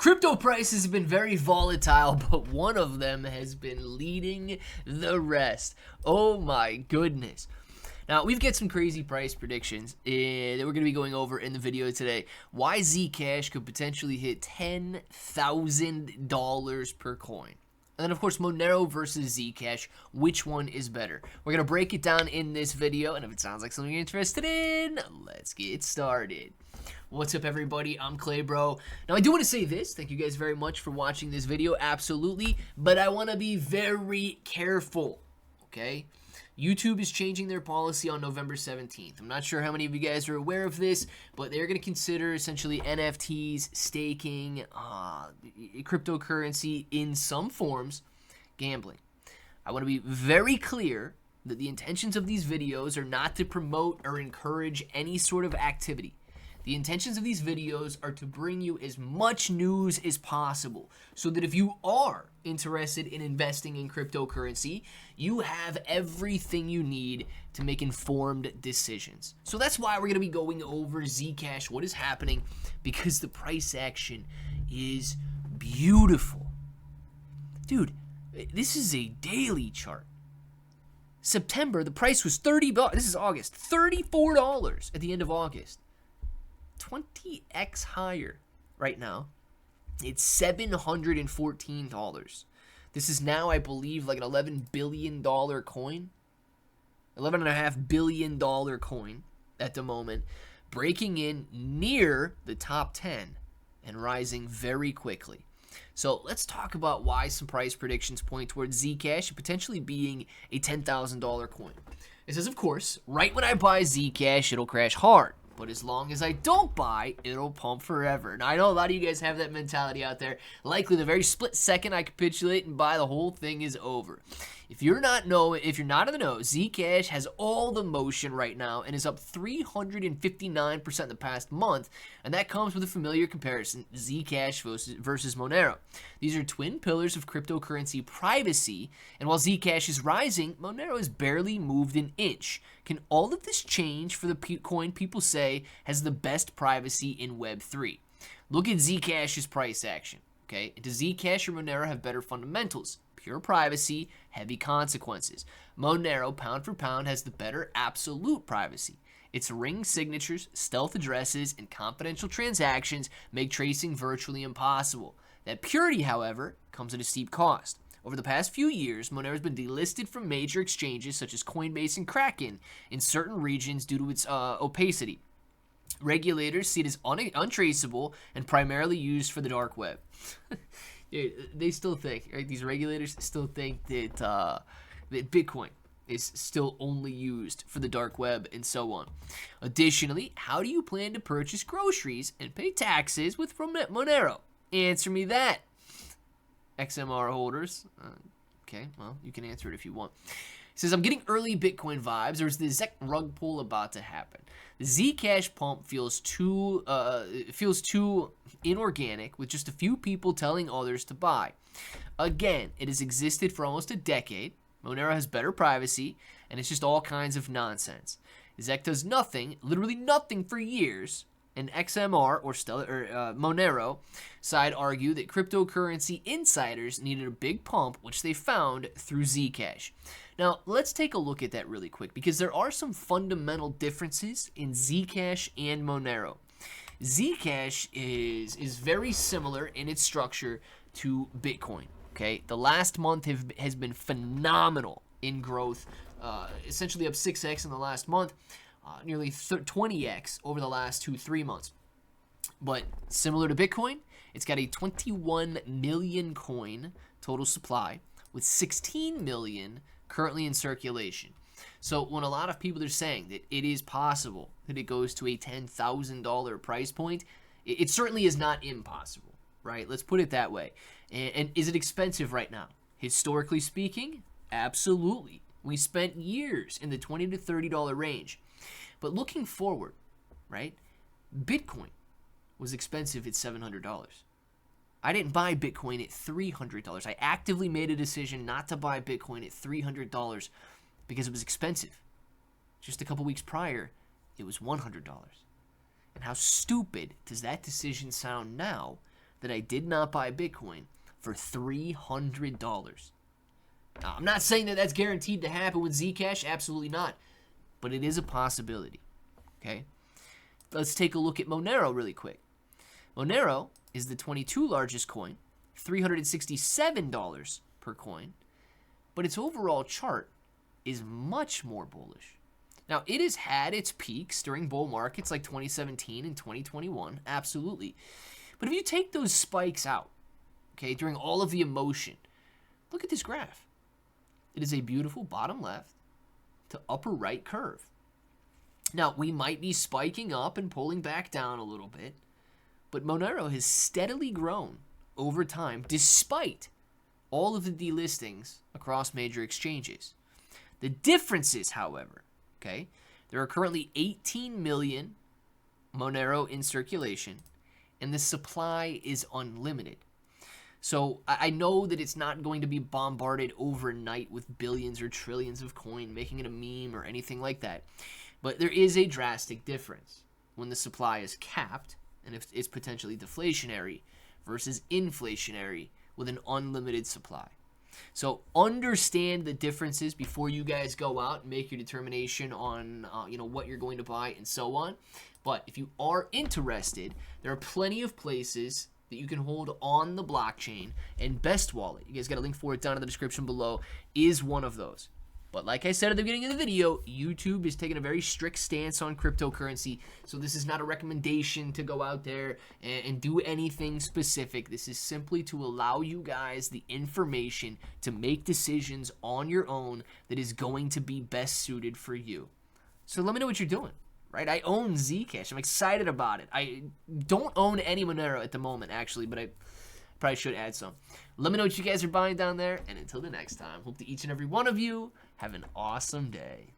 Crypto prices have been very volatile, but one of them has been leading the rest. Oh my goodness. Now, we've got some crazy price predictions that we're going to be going over in the video today. Why Zcash could potentially hit $10,000 per coin. And then, of course, Monero versus Zcash. Which one is better? We're going to break it down in this video, and if it sounds like something you're interested in, let's get started. What's up, everybody? I'm Clay Bro. Now, I do want to say this. Thank you guys very much for watching this video. Absolutely. But I want to be very careful, okay? YouTube is changing their policy on November 17th. I'm not sure how many of you guys are aware of this, but they're going to consider essentially NFTs, staking, cryptocurrency in some forms, gambling. I want to be very clear that the intentions of these videos are not to promote or encourage any sort of activity. The intentions of these videos are to bring you as much news as possible so that if you are interested in investing in cryptocurrency, you have everything you need to make informed decisions. So that's why we're going to be going over Zcash, what is happening, because the price action is beautiful. Dude, this is a daily chart. September, the price was $30. This is August. $34 at the end of August. 20x higher right now. It's $714. This is now, I believe, like an $11 billion coin. $11.5 billion coin at the moment. Breaking in near the top 10 and rising very quickly. So let's talk about why some price predictions point towards Zcash potentially being a $10,000 coin. It says, of course, right when I buy Zcash, it'll crash hard. But as long as I don't buy, it'll pump forever. Now, I know a lot of you guys have that mentality out there. Likely the very split second I capitulate and buy, the whole thing is over. If you're not in the know, Zcash has all the motion right now and is up 359% in the past month, and that comes with a familiar comparison, Zcash versus Monero. These are twin pillars of cryptocurrency privacy, and while Zcash is rising, Monero has barely moved an inch. Can all of this change for the coin people say has the best privacy in Web3? Look at Zcash's price action. Okay, does Zcash or Monero have better fundamentals? Pure privacy, heavy consequences. Monero, pound for pound, has the better absolute privacy. Its ring signatures, stealth addresses, and confidential transactions make tracing virtually impossible. That purity, however, comes at a steep cost. Over the past few years, Monero has been delisted from major exchanges such as Coinbase and Kraken in certain regions due to its opacity. Regulators see it as untraceable and primarily used for the dark web. They still think, right? These regulators still think that that Bitcoin is still only used for the dark web and so on. Additionally, how do you plan to purchase groceries and pay taxes with Monero? Answer me that. XMR holders. Okay, well, you can answer it if you want. It says, I'm getting early Bitcoin vibes. There's the ZEC rug pull about to happen. The Zcash pump feels too inorganic, with just a few people telling others to buy. Again, it has existed for almost a decade. Monero has better privacy, and it's just all kinds of nonsense. ZEC does nothing, literally nothing for years. And XMR or Monero side argue that cryptocurrency insiders needed a big pump, which they found through Zcash. Now, let's take a look at that really quick, because there are some fundamental differences in Zcash and Monero. Zcash is very similar in its structure to Bitcoin. Okay, the last month has been phenomenal in growth, essentially up 6x in the last month. Nearly 20x over the last 2-3 months. But similar to Bitcoin, it's got a 21 million coin total supply with 16 million currently in circulation. So when a lot of people are saying that it is possible that it goes to a $10,000 price point, it certainly is not impossible, right? Let's put it that way. And is it expensive right now? Historically speaking, absolutely. We spent years in the $20 to $30 range. But looking forward, right, Bitcoin was expensive at $700. I didn't buy Bitcoin at $300. I actively made a decision not to buy Bitcoin at $300 because it was expensive. Just a couple weeks prior, it was $100. And how stupid does that decision sound now that I did not buy Bitcoin for $300. Now, I'm not saying that that's guaranteed to happen with Zcash. Absolutely not. But it is a possibility. Okay? Let's take a look at Monero really quick. Monero is the 22 largest coin, $367 per coin, but its overall chart is much more bullish. Now, it has had its peaks during bull markets like 2017 and 2021, absolutely. But if you take those spikes out, okay, during all of the emotion, look at this graph. It is a beautiful bottom left to upper right curve. Now, we might be spiking up and pulling back down a little bit, but Monero has steadily grown over time despite all of the delistings across major exchanges. The differences, however, okay, there are currently 18 million Monero in circulation, and the supply is unlimited. So I know that it's not going to be bombarded overnight with billions or trillions of coin, making it a meme or anything like that. But there is a drastic difference when the supply is capped and if it's potentially deflationary versus inflationary with an unlimited supply. So understand the differences before you guys go out and make your determination on what you're going to buy and so on. But if you are interested, there are plenty of places that you can hold on the blockchain, and Best Wallet, you guys got a link for it down in the description below, is one of those. But like I said at the beginning of the video, YouTube is taking a very strict stance on cryptocurrency, so this is not a recommendation to go out there and do anything specific. This is simply to allow you guys the information to make decisions on your own that is going to be best suited for you. So let me know what you're doing, right? I own Zcash. I'm excited about it. I don't own any Monero at the moment, actually, but I probably should add some. Let me know what you guys are buying down there, and until the next time, hope that each and every one of you have an awesome day.